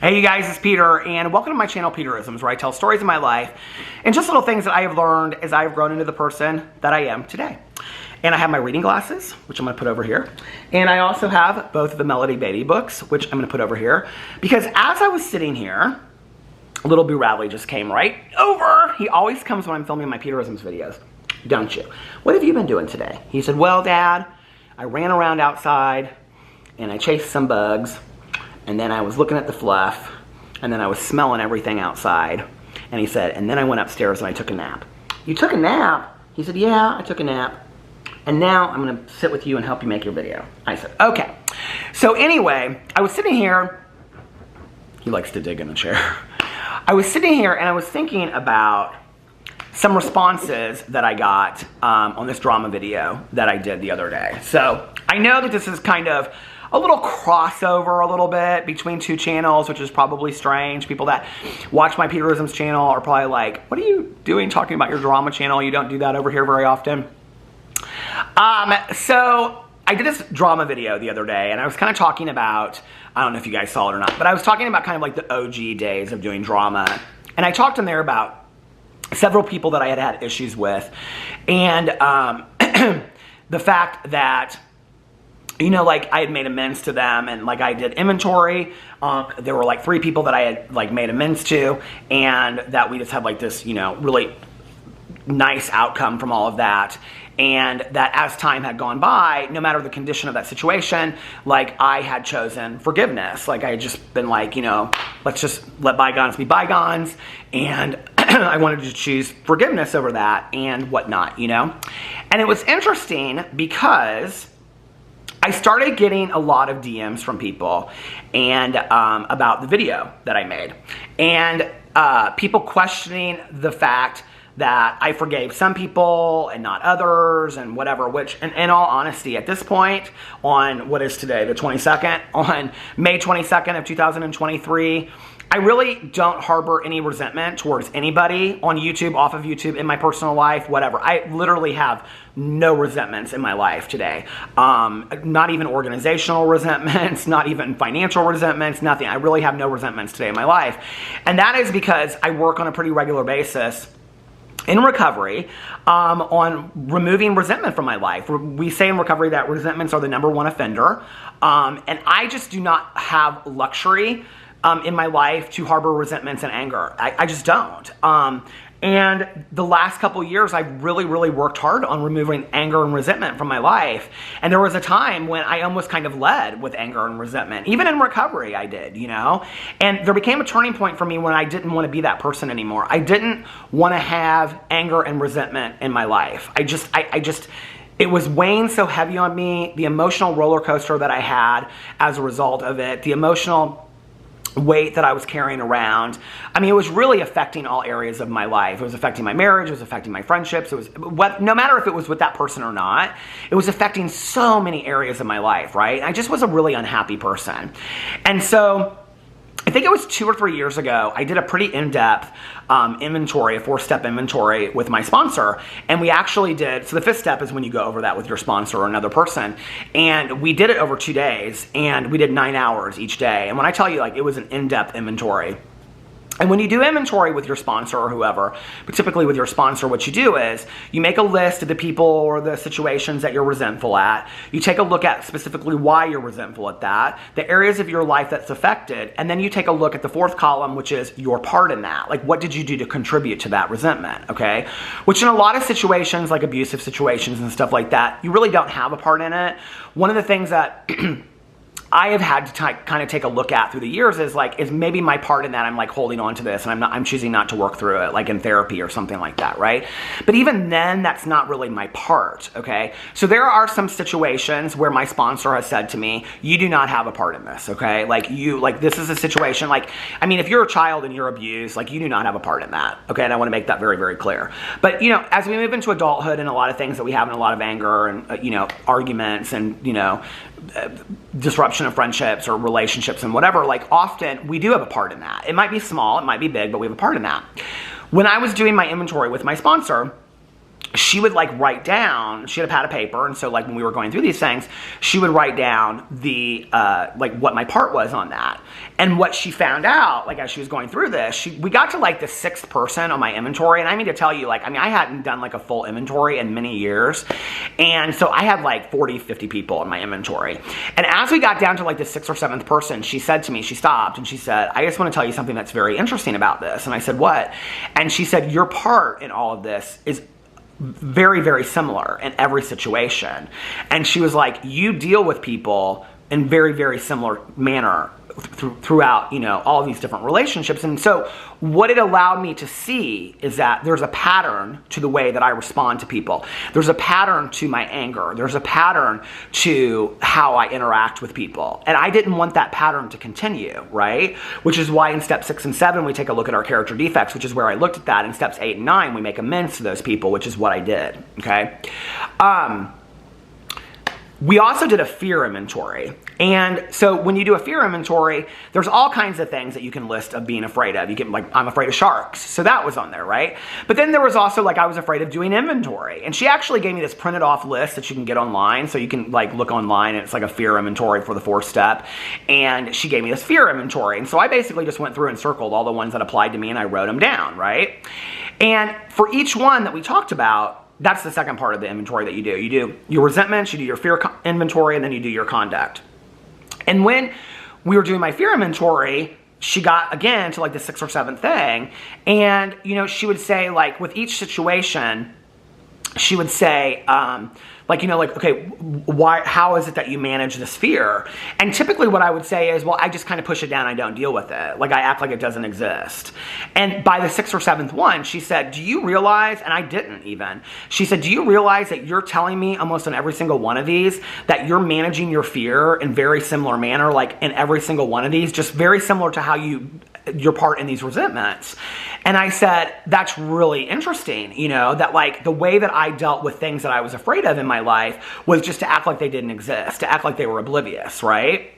Hey you guys, it's Peter, and welcome to my channel, Peterisms, where I tell stories of my life and just little things that I have learned as I have grown into the person that I am today. And I have my reading glasses, which I'm going to put over here. And I also have both of the Melody Beatty books, which I'm going to put over here. Because as I was sitting here, little Boo Radley just came right over. He always comes when I'm filming my Peterisms videos, don't you? What have you been doing today? He said, well, Dad, I ran around outside and I chased some bugs. And then I was looking at the fluff, and then I was smelling everything outside. And he said, and then I went upstairs and I took a nap. You took a nap? He said, yeah, I took a nap. And now I'm gonna sit with you and help you make your video. I said, okay. So anyway, I was sitting here. He likes to dig in a chair. I was sitting here and I was thinking about some responses that I got on this drama video that I did the other day. So I know that this is kind of a little crossover a little bit between two channels, which is probably strange. People that watch my Peterisms channel are probably like, what are you doing talking about your drama channel? You don't do that over here very often. So I did this drama video the other day, and I was kind of talking about, I don't know if you guys saw it or not, but I was talking about kind of like the OG days of doing drama. And I talked in there about several people that I had had issues with, and the fact that, you know, like I had made amends to them, and like I did inventory. There were like 3 people that I had like made amends to, and that we just had like this, you know, really nice outcome from all of that. And that as time had gone by, no matter the condition of that situation, like I had chosen forgiveness. Like I had just been like, you know, let's just let bygones be bygones. And I wanted to choose forgiveness over that and whatnot, you know. And it was interesting because I started getting a lot of DMs from people and about the video that I made, and people questioning the fact that I forgave some people and not others and whatever, which in all honesty at this point on what is today, the 22nd, on May 22nd of 2023, I really don't harbor any resentment towards anybody on YouTube, off of YouTube, in my personal life, whatever. I literally have no resentments in my life today. Not even organizational resentments, not even financial resentments, nothing. I really have no resentments today in my life. And that is because I work on a pretty regular basis in recovery on removing resentment from my life. We say in recovery that resentments are the #1 offender. And I just do not have luxury in my life to harbor resentments and anger. I just don't. And the last couple years, I've really, really worked hard on removing anger and resentment from my life. And there was a time when I almost kind of led with anger and resentment. Even in recovery, I did, you know? And there became a turning point for me when I didn't want to be that person anymore. I didn't want to have anger and resentment in my life. It was weighing so heavy on me, the emotional roller coaster that I had as a result of it, the emotional weight that I was carrying around. I mean, it was really affecting all areas of my life. It was affecting my marriage, it was affecting my friendships, it was no matter if it was with that person or not, it was affecting so many areas of my life, right? I just was a really unhappy person. And so I think it was 2 or 3 years ago, I did a pretty in-depth inventory, a 4-step inventory with my sponsor. And we actually did, so the 5th step is when you go over that with your sponsor or another person. And we did it over 2 days, and we did 9 hours each day. And when I tell you, like, it was an in-depth inventory. And when you do inventory with your sponsor or whoever, but typically with your sponsor, what you do is you make a list of the people or the situations that you're resentful at. You take a look at specifically why you're resentful at that, the areas of your life that's affected, and then you take a look at the 4th column, which is your part in that. Like, what did you do to contribute to that resentment, okay? Which in a lot of situations, like abusive situations and stuff like that, you really don't have a part in it. One of the things that I have had to kind of take a look at through the years is maybe my part in that I'm like holding on to this and I'm choosing not to work through it, like in therapy or something like that, right? But even then, that's not really my part, okay? So there are some situations where my sponsor has said to me, you do not have a part in this, okay? This is a situation, I mean, if you're a child and you're abused, you do not have a part in that, okay? And I want to make that very, very clear. But, you know, as we move into adulthood and a lot of things that we have in a lot of anger and, you know, arguments and, you know, disruption of friendships or relationships and whatever, often we do have a part in that. It might be small, it might be big, but we have a part in that. When I was doing my inventory with my sponsor, she would like write down, she had a pad of paper, and so like when we were going through these things, she would write down the like what my part was on that. And what she found out, like as she was going through this, we got to like the 6th person on my inventory, and I mean to tell you, like, I mean, I hadn't done like a full inventory in many years, and so I had like 40, 50 people in my inventory. And as we got down to like the 6th or 7th person, she said to me, she stopped, and she said, I just want to tell you something that's very interesting about this. And I said, what? And she said, your part in all of this is very, very similar in every situation. And she was like, you deal with people in very, very similar manner throughout, you know, all of these different relationships. And so what it allowed me to see is that there's a pattern to the way that I respond to people. There's a pattern to my anger. There's a pattern to how I interact with people. And I didn't want that pattern to continue, right? Which is why in step 6 and 7, we take a look at our character defects, which is where I looked at that. In steps 8 and 9, we make amends to those people, which is what I did, okay? We also did a fear inventory. And so when you do a fear inventory, there's all kinds of things that you can list of being afraid of. You can, like, I'm afraid of sharks. So that was on there, right? But then there was also, like, I was afraid of doing inventory. And she actually gave me this printed off list that you can get online. So you can, like, look online, and it's like a fear inventory for the 4th step. And she gave me this fear inventory. And so I basically just went through and circled all the ones that applied to me, and I wrote them down, right? And for each one that we talked about, that's the second part of the inventory that you do. You do your resentments, you do your fear inventory, and then you do your conduct. And when we were doing my fear inventory, she got, again, to like the 6th or 7th thing. And, you know, she would say, like, with each situation, she would say, like, you know, like, okay, how is it that you manage this fear? And typically what I would say is, well, I just kind of push it down. I don't deal with it. Like, I act like it doesn't exist. And by the 6th or 7th one, she said, do you realize, and I didn't even, she said, do you realize that you're telling me almost on every single one of these that you're managing your fear in very similar manner, like in every single one of these, just very similar to how your part in these resentments. And I said, that's really interesting, you know, that like the way that I dealt with things that I was afraid of in my life was just to act like they didn't exist, to act like they were oblivious, right?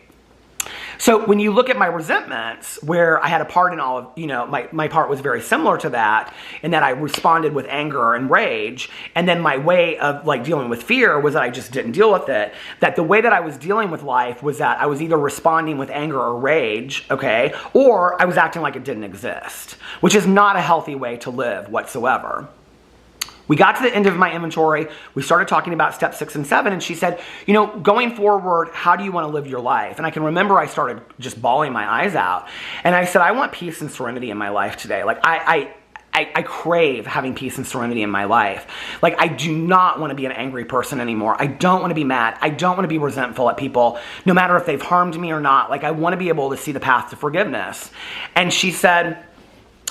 So when you look at my resentments, where I had a part in all of, you know, my part was very similar to that, in that I responded with anger and rage, and then my way of like dealing with fear was that I just didn't deal with it. That the way that I was dealing with life was that I was either responding with anger or rage, okay, or I was acting like it didn't exist, which is not a healthy way to live whatsoever. We got to the end of my inventory, we started talking about step 6 and 7, and she said, you know, going forward, how do you want to live your life? And I can remember I started just bawling my eyes out. And I said, I want peace and serenity in my life today. Like, I crave having peace and serenity in my life. Like, I do not want to be an angry person anymore. I don't want to be mad. I don't want to be resentful at people, no matter if they've harmed me or not. Like, I want to be able to see the path to forgiveness. And she said,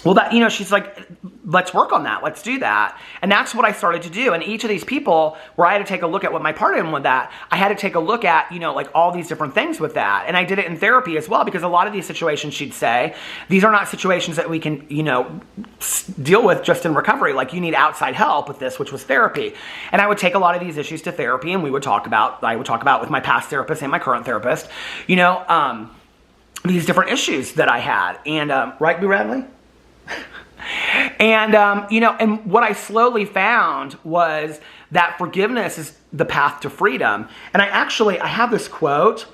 well, that, you know, she's like, let's work on that. Let's do that. And that's what I started to do. And each of these people, where I had to take a look at what my part in with that, I had to take a look at, you know, like all these different things with that. And I did it in therapy as well, because a lot of these situations, she'd say, these are not situations that we can, you know, deal with just in recovery. Like, you need outside help with this, which was therapy. And I would take a lot of these issues to therapy, and I would talk about with my past therapist and my current therapist, you know, these different issues that I had. And, right, B. Radley? And, you know, and what I slowly found was that forgiveness is the path to freedom. And I have this quote.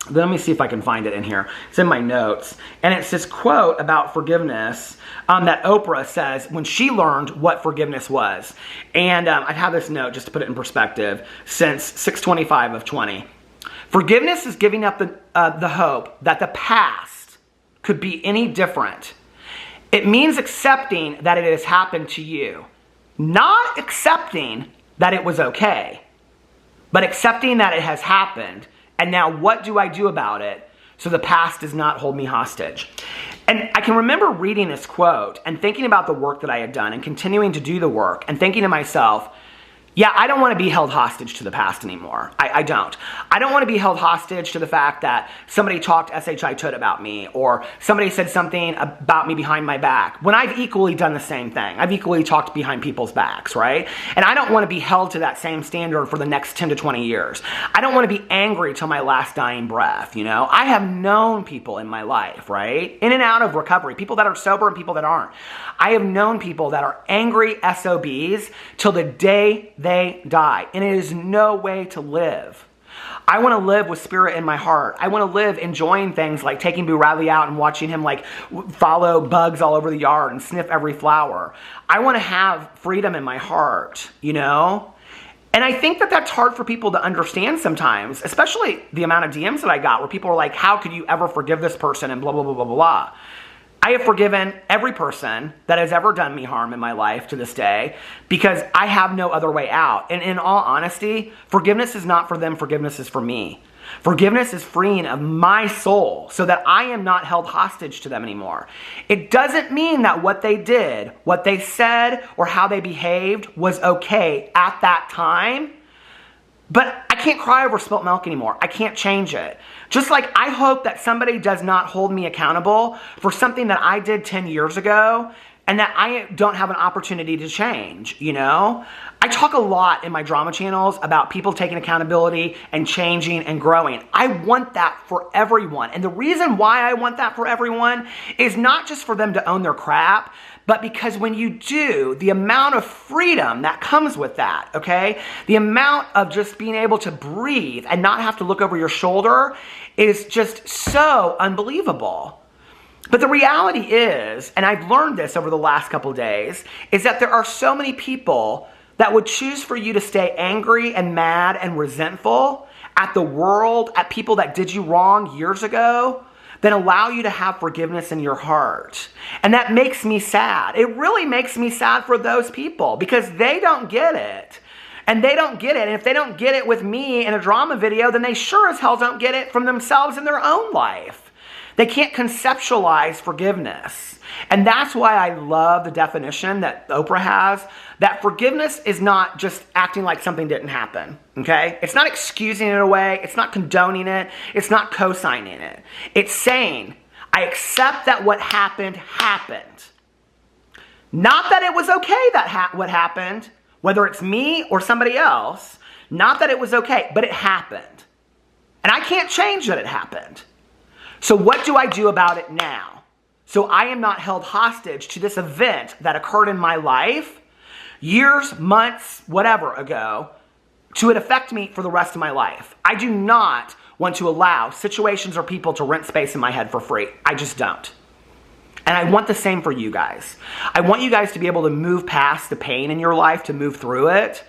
Let me see if I can find it in here. It's in my notes. And it's this quote about forgiveness that Oprah says when she learned what forgiveness was. And I've had this note, just to put it in perspective, since 6/25 of 20. Forgiveness is giving up the hope that the past could be any different. It means accepting that it has happened to you. Not accepting that it was okay, but accepting that it has happened. And now what do I do about it so the past does not hold me hostage? And I can remember reading this quote and thinking about the work that I had done and continuing to do the work and thinking to myself, Yeah, I don't want to be held hostage to the past anymore. I don't. I don't want to be held hostage to the fact that somebody talked shit about me, or somebody said something about me behind my back, when I've equally done the same thing. I've equally talked behind people's backs, right? And I don't want to be held to that same standard for the next 10 to 20 years. I don't want to be angry till my last dying breath, you know? I have known people in my life, right? In and out of recovery, people that are sober and people that aren't. I have known people that are angry SOBs till the day they die, and it is no way to live. I want to live with spirit in my heart. I want to live enjoying things like taking Boo Radley out and watching him like follow bugs all over the yard and sniff every flower. I want to have freedom in my heart, you know? And I think that that's hard for people to understand sometimes, especially the amount of DMs that I got where people are like, how could you ever forgive this person and blah, blah, blah, blah, blah. I have forgiven every person that has ever done me harm in my life to this day because I have no other way out. And in all honesty, forgiveness is not for them, forgiveness is for me. Forgiveness is freeing of my soul so that I am not held hostage to them anymore. It doesn't mean that what they did, what they said, or how they behaved was okay at that time. But I can't cry over spilt milk anymore. I can't change it. Just like I hope that somebody does not hold me accountable for something that I did 10 years ago and that I don't have an opportunity to change, you know? I talk a lot in my drama channels about people taking accountability and changing and growing. I want that for everyone. And the reason why I want that for everyone is not just for them to own their crap, but because when you do, the amount of freedom that comes with that, okay? The amount of just being able to breathe and not have to look over your shoulder is just so unbelievable. But the reality is, and I've learned this over the last couple of days, is that there are so many people that would choose for you to stay angry and mad and resentful at the world, at people that did you wrong years ago, than allow you to have forgiveness in your heart. And that makes me sad. It really makes me sad for those people because they don't get it. And they don't get it. And if they don't get it with me in a drama video, then they sure as hell don't get it from themselves in their own life. They can't conceptualize forgiveness. And that's why I love the definition that Oprah has, that forgiveness is not just acting like something didn't happen, okay? It's not excusing it away. It's not condoning it. It's not co-signing it. It's saying, I accept that what happened, happened. Not that it was okay that what happened, whether it's me or somebody else, not that it was okay, but it happened. And I can't change that it happened. So what do I do about it now? So I am not held hostage to this event that occurred in my life years, months, whatever ago, to it affect me for the rest of my life. I do not want to allow situations or people to rent space in my head for free. I just don't. And I want the same for you guys. I want you guys to be able to move past the pain in your life, to move through it,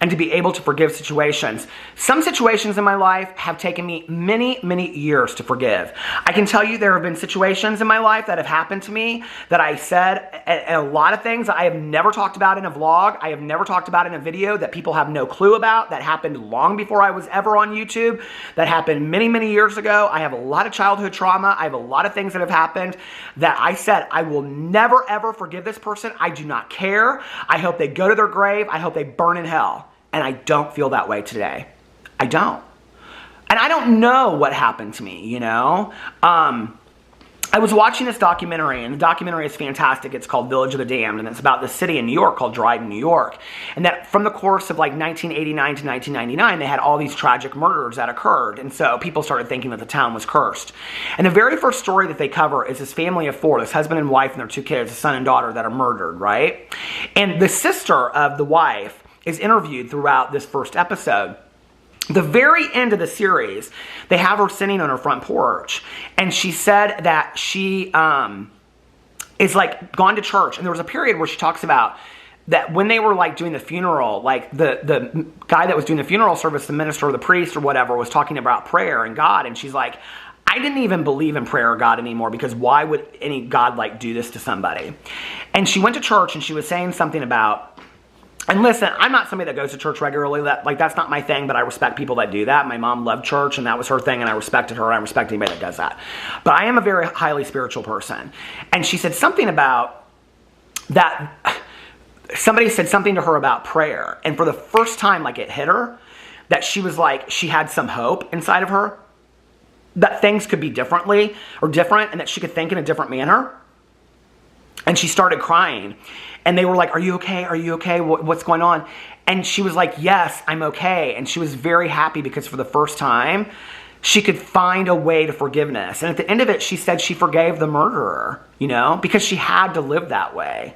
and to be able to forgive situations. Some situations in my life have taken me many, many years to forgive. I can tell you there have been situations in my life that have happened to me that I said, and a lot of things I have never talked about in a vlog, I have never talked about in a video that people have no clue about, that happened long before I was ever on YouTube, that happened many, many years ago. I have a lot of childhood trauma. I have a lot of things that have happened that I said, I will never, ever forgive this person. I do not care. I hope they go to their grave. I hope they burn in hell. And I don't feel that way today. I don't. And I don't know what happened to me, you know? I was watching this documentary, and the documentary is fantastic. It's called Village of the Damned, and it's about this city in New York called Dryden, New York. And that from the course of like 1989 to 1999, they had all these tragic murders that occurred. And so people started thinking that the town was cursed. And the very first story that they cover is this family of four, this husband and wife and their two kids, a son and daughter, that are murdered, right? And the sister of the wife is interviewed throughout this first episode. The very end of the series, they have her sitting on her front porch, and she said that she is like gone to church, and there was a period where she talks about that when they were like doing the funeral, like the guy that was doing the funeral service, the minister or the priest or whatever, was talking about prayer and God, and she's like, I didn't even believe in prayer or God anymore because why would any God like do this to somebody? And she went to church and she was saying something about, and listen, I'm not somebody that goes to church regularly. That's not my thing, but I respect people that do that. My mom loved church, and that was her thing, and I respected her, and I respect anybody that does that. But I am a very highly spiritual person. And she said something about that somebody said something to her about prayer. And for the first time, like, it hit her that she was like, she had some hope inside of her that things could be different and that she could think in a different manner. And she started crying. And they were like, are you okay? Are you okay? What's going on? And she was like, yes, I'm okay. And she was very happy because for the first time, she could find a way to forgiveness. And at the end of it, she said she forgave the murderer, you know, because she had to live that way.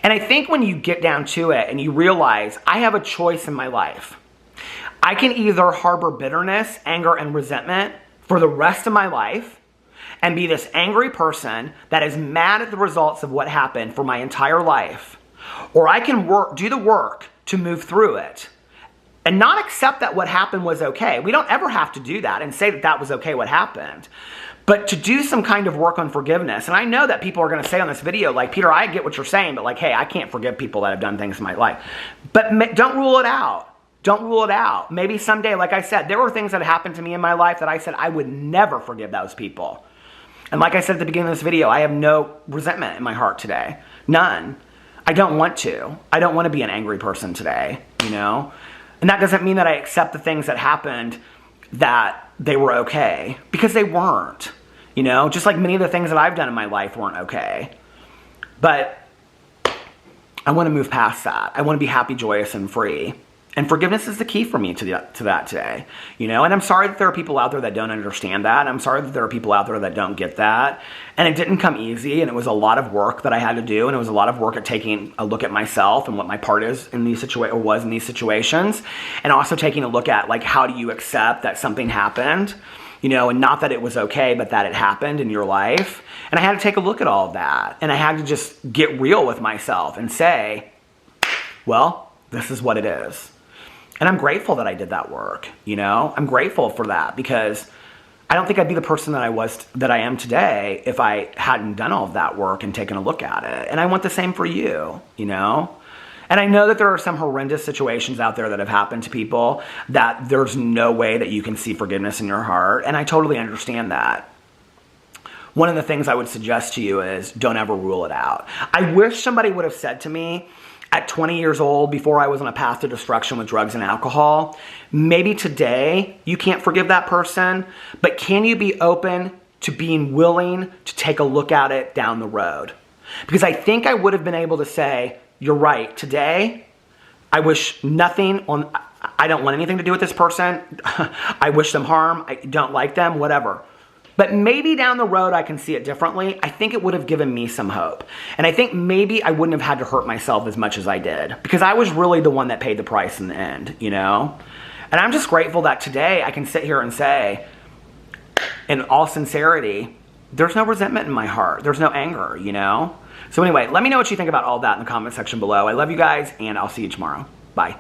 And I think when you get down to it and you realize, I have a choice in my life. I can either harbor bitterness, anger, and resentment for the rest of my life and be this angry person that is mad at the results of what happened for my entire life. Or I can do the work to move through it and not accept that what happened was okay. We don't ever have to do that and say that that was okay what happened. But to do some kind of work on forgiveness. And I know that people are going to say on this video, like, Peter, I get what you're saying, but like, hey, I can't forgive people that have done things in my life. But don't rule it out. Don't rule it out. Maybe someday, like I said, there were things that happened to me in my life that I said I would never forgive those people. And like I said at the beginning of this video, I have no resentment in my heart today. None. I don't want to. I don't want to be an angry person today, you know? And that doesn't mean that I accept the things that happened that they were okay. Because they weren't. You know? Just like many of the things that I've done in my life weren't okay. But I want to move past that. I want to be happy, joyous, and free. And forgiveness is the key for me to that today, you know? And I'm sorry that there are people out there that don't understand that. I'm sorry that there are people out there that don't get that. And it didn't come easy, and it was a lot of work that I had to do, and it was a lot of work at taking a look at myself and what my part is in these was in these situations, and also taking a look at, like, how do you accept that something happened, you know, and not that it was okay, but that it happened in your life. And I had to take a look at all of that, and I had to just get real with myself and say, well, this is what it is. And I'm grateful that I did that work, you know? I'm grateful for that because I don't think I'd be the person that I am today if I hadn't done all of that work and taken a look at it. And I want the same for you, you know? And I know that there are some horrendous situations out there that have happened to people that there's no way that you can see forgiveness in your heart. And I totally understand that. One of the things I would suggest to you is don't ever rule it out. I wish somebody would have said to me, at 20 years old, before I was on a path to destruction with drugs and alcohol, maybe today you can't forgive that person, but can you be open to being willing to take a look at it down the road? Because I think I would have been able to say, you're right, today, I wish nothing on, I don't want anything to do with this person, I wish them harm, I don't like them, whatever. But maybe down the road I can see it differently. I think it would have given me some hope. And I think maybe I wouldn't have had to hurt myself as much as I did. Because I was really the one that paid the price in the end, you know? And I'm just grateful that today I can sit here and say, in all sincerity, there's no resentment in my heart. There's no anger, you know? So anyway, let me know what you think about all that in the comment section below. I love you guys, and I'll see you tomorrow. Bye.